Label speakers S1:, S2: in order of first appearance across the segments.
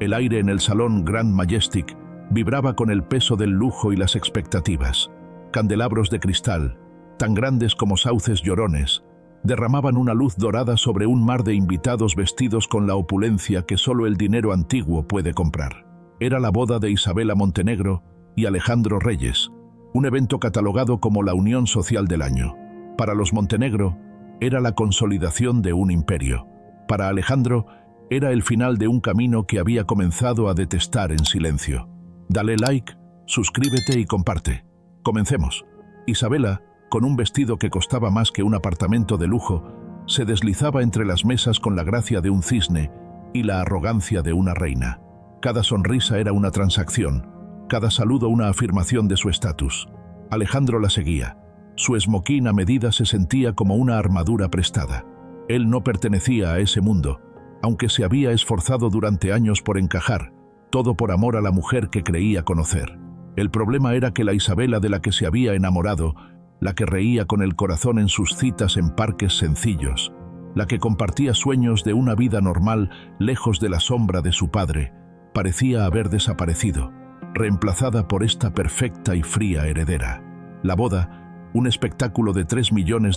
S1: El aire en el salón Grand Majestic vibraba con el peso del lujo y las expectativas. Candelabros de cristal, tan grandes como sauces llorones, derramaban una luz dorada sobre un mar de invitados vestidos con la opulencia que solo el dinero antiguo puede comprar. Era la boda de Isabela Montenegro y Alejandro Reyes, un evento catalogado como la unión social del año. Para los Montenegro, era la consolidación de un imperio. Para Alejandro, era el final de un camino que había comenzado a detestar en silencio. Dale like, suscríbete y comparte. Comencemos. Isabela, con un vestido que costaba más que un apartamento de lujo, se deslizaba entre las mesas con la gracia de un cisne y la arrogancia de una reina. Cada sonrisa era una transacción, cada saludo una afirmación de su estatus. Alejandro la seguía. Su esmoquín a medida se sentía como una armadura prestada. Él no pertenecía a ese mundo, aunque se había esforzado durante años por encajar, todo por amor a la mujer que creía conocer. El problema era que la Isabela de la que se había enamorado, la que reía con el corazón en sus citas en parques sencillos, la que compartía sueños de una vida normal lejos de la sombra de su padre, parecía haber desaparecido, reemplazada por esta perfecta y fría heredera. La boda, un espectáculo de $3 millones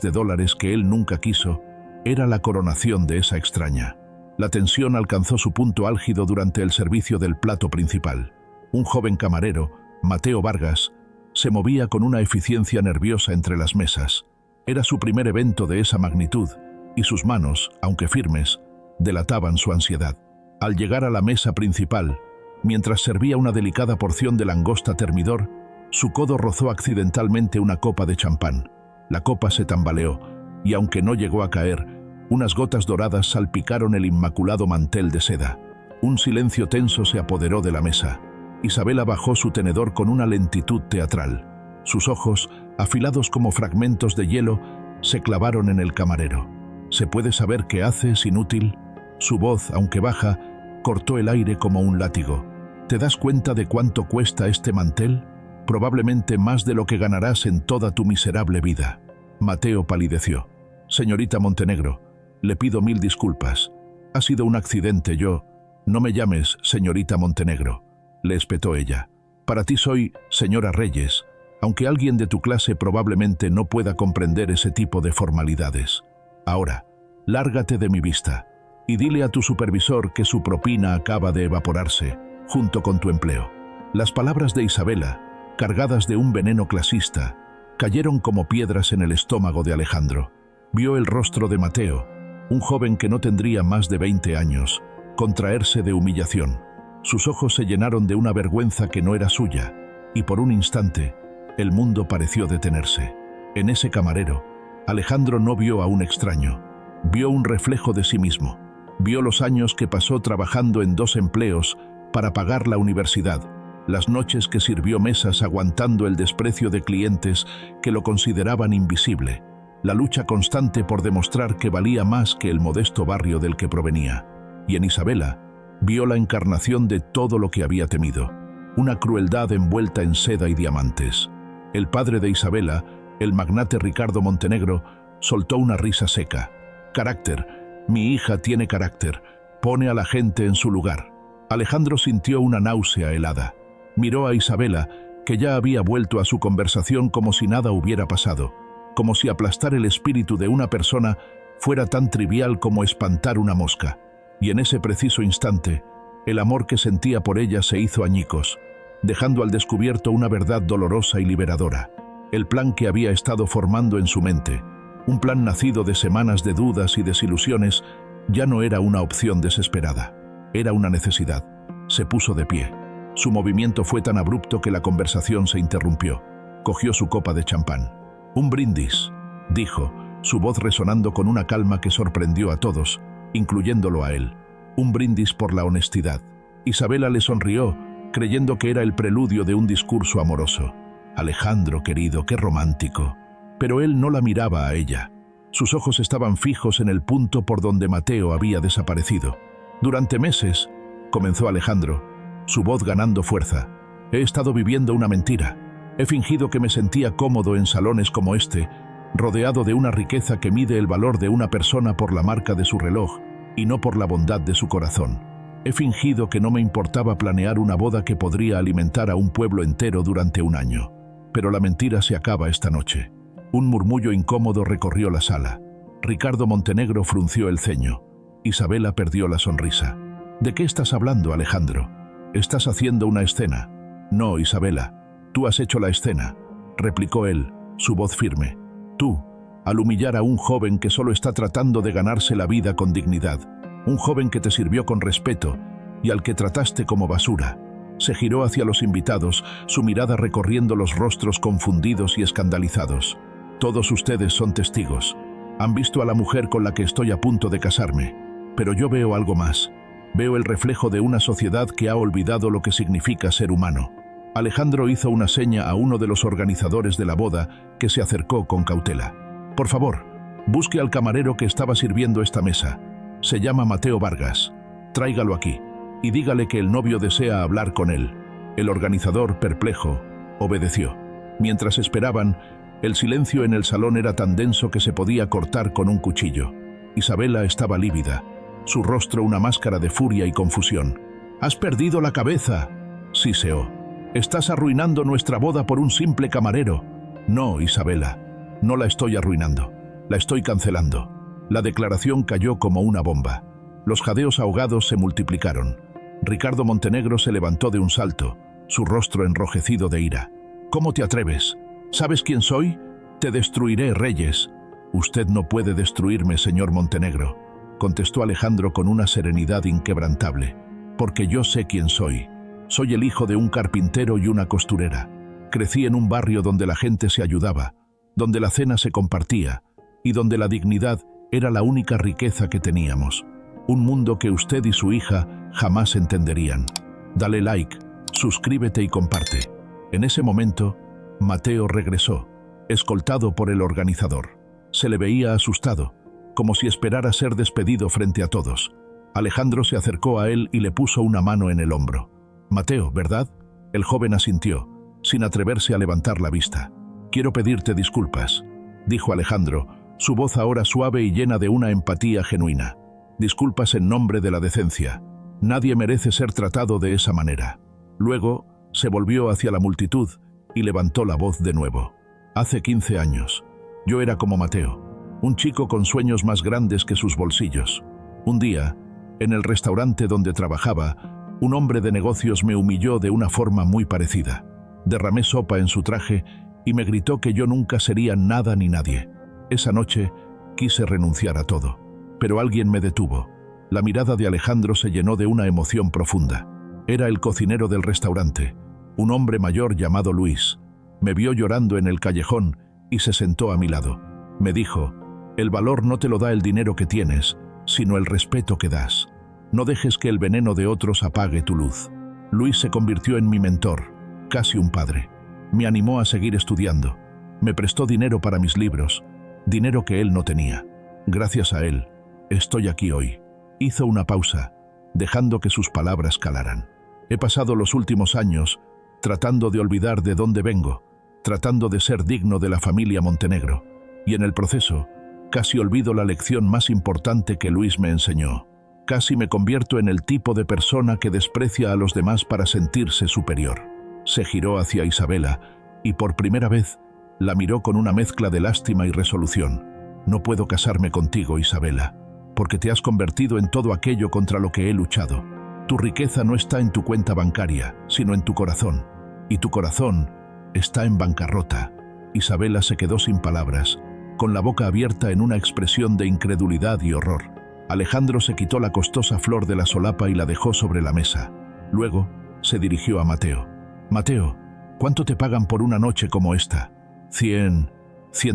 S1: que él nunca quiso, era la coronación de esa extraña. La tensión alcanzó su punto álgido durante el servicio del plato principal. Un joven camarero, Mateo Vargas, se movía con una eficiencia nerviosa entre las mesas. Era su primer evento de esa magnitud, y sus manos, aunque firmes, delataban su ansiedad. Al llegar a la mesa principal, mientras servía una delicada porción de langosta termidor, su codo rozó accidentalmente una copa de champán. La copa se tambaleó, y aunque no llegó a caer, unas gotas doradas salpicaron el inmaculado mantel de seda. Un silencio tenso se apoderó de la mesa. Isabela bajó su tenedor con una lentitud teatral. Sus ojos, afilados como fragmentos de hielo, se clavaron en el camarero. ¿Se puede saber qué haces, inútil? Su voz, aunque baja, cortó el aire como un látigo. ¿Te das cuenta de cuánto cuesta este mantel? Probablemente más de lo que ganarás en toda tu miserable vida. Mateo palideció. Señorita Montenegro, le pido 1000 disculpas. Ha sido un accidente, yo... No me llames señorita Montenegro, le espetó ella. Para ti soy señora Reyes, aunque alguien de tu clase probablemente no pueda comprender ese tipo de formalidades. Ahora, lárgate de mi vista y dile a tu supervisor que su propina acaba de evaporarse, junto con tu empleo. Las palabras de Isabela, cargadas de un veneno clasista, cayeron como piedras en el estómago de Alejandro. Vio el rostro de Mateo, un joven que no tendría más de 20 años, contraerse de humillación. Sus ojos se llenaron de una vergüenza que no era suya, y por un instante, el mundo pareció detenerse. En ese camarero, Alejandro no vio a un extraño, vio un reflejo de sí mismo. Vio los años que pasó trabajando en 2 empleos para pagar la universidad, las noches que sirvió mesas aguantando el desprecio de clientes que lo consideraban invisible, la lucha constante por demostrar que valía más que el modesto barrio del que provenía. Y en Isabela, vio la encarnación de todo lo que había temido, una crueldad envuelta en seda y diamantes. El padre de Isabela, el magnate Ricardo Montenegro, soltó una risa seca. Carácter, mi hija tiene carácter, pone a la gente en su lugar. Alejandro sintió una náusea helada. Miró a Isabela, que ya había vuelto a su conversación como si nada hubiera pasado, como si aplastar el espíritu de una persona fuera tan trivial como espantar una mosca. Y en ese preciso instante, el amor que sentía por ella se hizo añicos, dejando al descubierto una verdad dolorosa y liberadora. El plan que había estado formando en su mente, un plan nacido de semanas de dudas y desilusiones, ya no era una opción desesperada. Era una necesidad. Se puso de pie. Su movimiento fue tan abrupto que la conversación se interrumpió. Cogió su copa de champán. «Un brindis», dijo, su voz resonando con una calma que sorprendió a todos, incluyéndolo a él. Un brindis por la honestidad. Isabela le sonrió, creyendo que era el preludio de un discurso amoroso. Alejandro, querido, qué romántico. Pero él no la miraba a ella. Sus ojos estaban fijos en el punto por donde Mateo había desaparecido. Durante meses, comenzó Alejandro, su voz ganando fuerza, he estado viviendo una mentira. He fingido que me sentía cómodo en salones como este, rodeado de una riqueza que mide el valor de una persona por la marca de su reloj y no por la bondad de su corazón. He fingido que no me importaba planear una boda que podría alimentar a un pueblo entero durante un año. Pero la mentira se acaba esta noche. Un murmullo incómodo recorrió la sala. Ricardo Montenegro frunció el ceño. Isabela perdió la sonrisa. ¿De qué estás hablando, Alejandro? ¿Estás haciendo una escena? No, Isabela. Tú has hecho la escena, replicó él, su voz firme. Tú, al humillar a un joven que solo está tratando de ganarse la vida con dignidad. Un joven que te sirvió con respeto y al que trataste como basura. Se giró hacia los invitados, su mirada recorriendo los rostros confundidos y escandalizados. Todos ustedes son testigos. Han visto a la mujer con la que estoy a punto de casarme. Pero yo veo algo más. Veo el reflejo de una sociedad que ha olvidado lo que significa ser humano. Alejandro hizo una seña a uno de los organizadores de la boda, que se acercó con cautela. Por favor, busque al camarero que estaba sirviendo esta mesa. Se llama Mateo Vargas. Tráigalo aquí y dígale que el novio desea hablar con él. El organizador, perplejo, obedeció. Mientras esperaban, el silencio en el salón era tan denso que se podía cortar con un cuchillo. Isabela estaba lívida, su rostro una máscara de furia y confusión. «¡Has perdido la cabeza!», siseó. «Estás arruinando nuestra boda por un simple camarero». «No, Isabela, no la estoy arruinando, la estoy cancelando». La declaración cayó como una bomba. Los jadeos ahogados se multiplicaron. Ricardo Montenegro se levantó de un salto, su rostro enrojecido de ira. «¿Cómo te atreves? ¿Sabes quién soy? Te destruiré, Reyes». «Usted no puede destruirme, señor Montenegro», contestó Alejandro con una serenidad inquebrantable. «Porque yo sé quién soy. Soy el hijo de un carpintero y una costurera. Crecí en un barrio donde la gente se ayudaba, donde la cena se compartía y donde la dignidad era la única riqueza que teníamos. Un mundo que usted y su hija jamás entenderían. Dale like, suscríbete y comparte». En ese momento, Mateo regresó, escoltado por el organizador. Se le veía asustado, como si esperara ser despedido frente a todos. Alejandro se acercó a él y le puso una mano en el hombro. «Mateo, ¿verdad?». El joven asintió, sin atreverse a levantar la vista. «Quiero pedirte disculpas», dijo Alejandro, su voz ahora suave y llena de una empatía genuina. «Disculpas en nombre de la decencia. Nadie merece ser tratado de esa manera». Luego, se volvió hacia la multitud y levantó la voz de nuevo. «Hace 15 años, yo era como Mateo, un chico con sueños más grandes que sus bolsillos. Un día, en el restaurante donde trabajaba, un hombre de negocios me humilló de una forma muy parecida. Derramé sopa en su traje y me gritó que yo nunca sería nada ni nadie. Esa noche quise renunciar a todo, pero alguien me detuvo». La mirada de Alejandro se llenó de una emoción profunda. Era el cocinero del restaurante, un hombre mayor llamado Luis. Me vio llorando en el callejón y se sentó a mi lado. Me dijo: «El valor no te lo da el dinero que tienes, sino el respeto que das. No dejes que el veneno de otros apague tu luz». Luis se convirtió en mi mentor, casi un padre. Me animó a seguir estudiando. Me prestó dinero para mis libros, dinero que él no tenía. Gracias a él, estoy aquí hoy. Hizo una pausa, dejando que sus palabras calaran. He pasado los últimos años tratando de olvidar de dónde vengo, tratando de ser digno de la familia Montenegro, y en el proceso casi olvido la lección más importante que Luis me enseñó. Casi me convierto en el tipo de persona que desprecia a los demás para sentirse superior». Se giró hacia Isabela y por primera vez la miró con una mezcla de lástima y resolución. «No puedo casarme contigo, Isabela, porque te has convertido en todo aquello contra lo que he luchado. Tu riqueza no está en tu cuenta bancaria, sino en tu corazón, y tu corazón está en bancarrota». Isabela se quedó sin palabras, con la boca abierta en una expresión de incredulidad y horror. Alejandro se quitó la costosa flor de la solapa y la dejó sobre la mesa. Luego se dirigió a Mateo. «Mateo, ¿cuánto te pagan por una noche como esta?» «100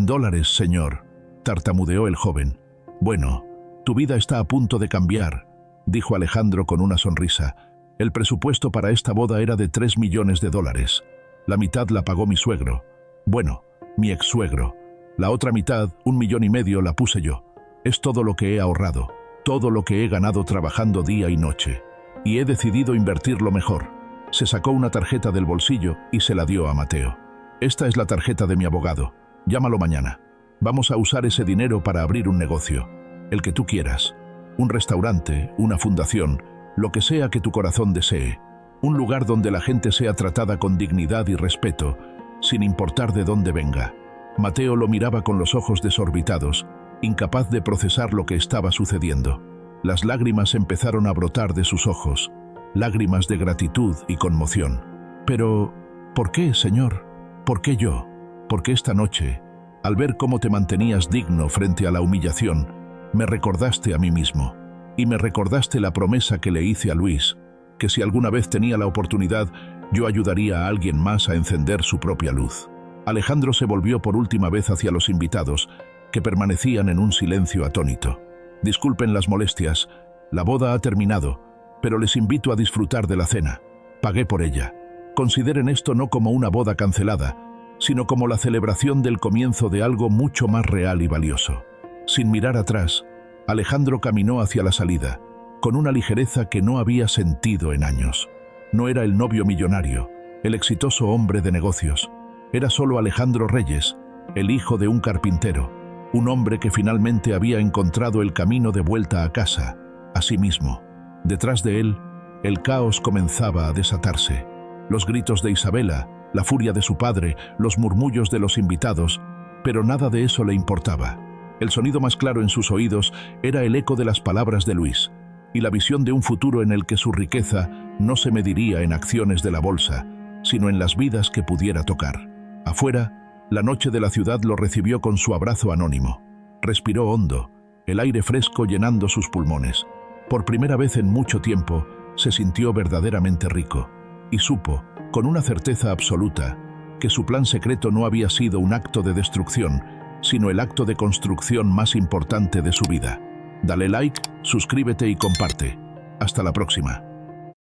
S1: dólares, señor», tartamudeó el joven. «Bueno, tu vida está a punto de cambiar», dijo Alejandro con una sonrisa. «El presupuesto para esta boda era de 3 millones de dólares. La mitad la pagó mi suegro. Bueno, mi ex-suegro. La otra mitad, 1,5 millones, la puse yo. Es todo lo que he ahorrado, todo lo que he ganado trabajando día y noche. Y he decidido invertirlo mejor». Se sacó una tarjeta del bolsillo y se la dio a Mateo. «Esta es la tarjeta de mi abogado. Llámalo mañana. Vamos a usar ese dinero para abrir un negocio, el que tú quieras. Un restaurante, una fundación, lo que sea que tu corazón desee. Un lugar donde la gente sea tratada con dignidad y respeto, sin importar de dónde venga. Mateo lo miraba con los ojos desorbitados, incapaz de procesar lo que estaba sucediendo. Las lágrimas empezaron a brotar de sus ojos, lágrimas de gratitud y conmoción. Pero, ¿por qué, Señor? ¿Por qué yo? Porque esta noche, al ver cómo te mantenías digno frente a la humillación, me recordaste a mí mismo. Y me recordaste la promesa que le hice a Luis, que si alguna vez tenía la oportunidad, yo ayudaría a alguien más a encender su propia luz. Alejandro se volvió por última vez hacia los invitados, que permanecían en un silencio atónito. Disculpen las molestias, la boda ha terminado, pero les invito a disfrutar de la cena. Pagué por ella. Consideren esto no como una boda cancelada, sino como la celebración del comienzo de algo mucho más real y valioso. Sin mirar atrás, Alejandro caminó hacia la salida, con una ligereza que no había sentido en años. No era el novio millonario, el exitoso hombre de negocios. Era solo Alejandro Reyes, el hijo de un carpintero, un hombre que finalmente había encontrado el camino de vuelta a casa, a sí mismo. Detrás de él, el caos comenzaba a desatarse. Los gritos de Isabela, la furia de su padre, los murmullos de los invitados, pero nada de eso le importaba. El sonido más claro en sus oídos era el eco de las palabras de Luis, y la visión de un futuro en el que su riqueza no se mediría en acciones de la bolsa, sino en las vidas que pudiera tocar. Afuera, la noche de la ciudad lo recibió con su abrazo anónimo. Respiró hondo, el aire fresco llenando sus pulmones. Por primera vez en mucho tiempo, se sintió verdaderamente rico, y supo, con una certeza absoluta, que su plan secreto no había sido un acto de destrucción, sino el acto de construcción más importante de su vida. Dale like, suscríbete y comparte. Hasta la próxima.